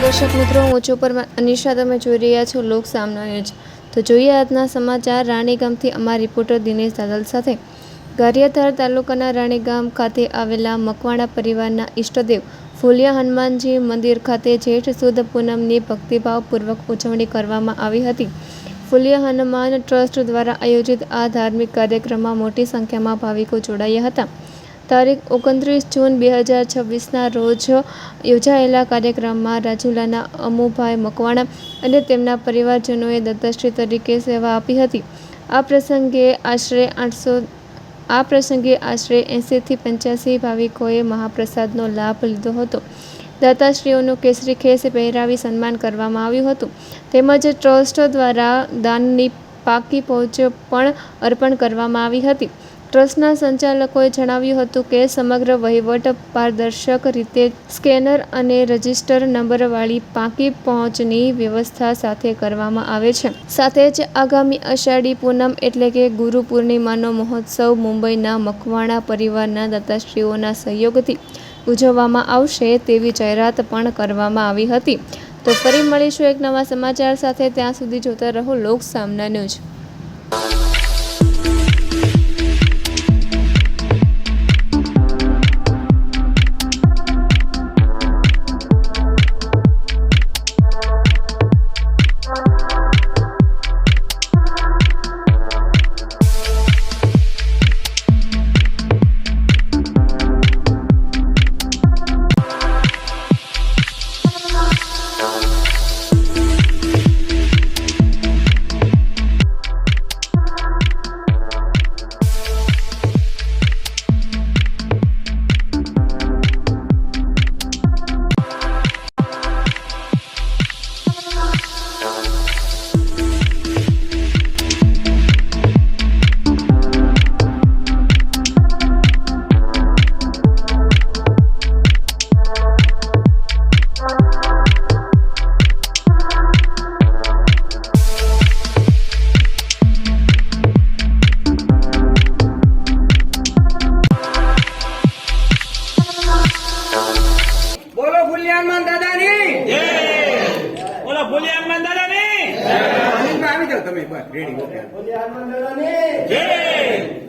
દર્શક મિત્રો, હું છું પર અનિશા, તમે જોઈ રહ્યા છો લોક સામના ન્યૂઝ। તો જોઈએ આજના સમાચાર। રાણીગામથી અમારા રિપોર્ટર દિનેશ દાદલ સાથે। ગારિયાધાર તાલુકાના રાણીગામ ખાતે આવેલા મકવાણા પરિવારના ઈષ્ટદેવ ફુલિયા હનુમાનજી મંદિર ખાતે જેઠ સુદ પૂનમની ભક્તિભાવપૂર્વક ઉજવણી કરવામાં આવી હતી। ફુલિયા હનુમાન ટ્રસ્ટ દ્વારા આયોજિત આ ધાર્મિક કાર્યક્રમમાં મોટી સંખ્યામાં ભાવિકો જોડાયા હતા। તારીખ 29 જૂન 2026ના રોજ યોજાયેલા કાર્યક્રમમાં રાજુલાના અમુભાઈ મકવાણા અને તેમના પરિવારજનોએ દત્તશ્રી તરીકે સેવા આપી હતી। આ પ્રસંગે આશરે 80 થી 85 ભાવિકોએ મહાપ્રસાદનો લાભ લીધો હતો। દાતાશ્રીઓનું કેસરી ખેસ પહેરાવી સન્માન કરવામાં આવ્યું હતું, તેમજ ટ્રસ્ટ દ્વારા દાનની પાકી પહોંચ પણ અર્પણ કરવામાં આવી હતી। ટ્રસ્ટના સંચાલકોએ જણાવ્યું હતું કે સમગ્ર વહીવટ પારદર્શક રીતે સ્કેનર અને રજિસ્ટર નંબરવાળી પાકી પહોંચની વ્યવસ્થા સાથે કરવામાં આવે છે। સાથે જ આગામી અષાઢી પૂનમ એટલે કે ગુરુ પૂર્ણિમાનો મહોત્સવ મુંબઈના મકવાણા પરિવારના દાતાશ્રીઓના સહયોગથી ઉજવવામાં આવશે તેવી જાહેરાત પણ કરવામાં આવી હતી। તો ફરી મળીશું એક નવા સમાચાર સાથે, ત્યાં સુધી જોતા રહો લોક સામના ન્યૂઝ। બોલો ફુલિયા હનુમાન દાદાની જય। બોલો ફુલિયા હનુમાન દાદાની જય। આવી જાઓ તમે, બસ રેડી. ફુલિયા હનુમાન દાદાની જય।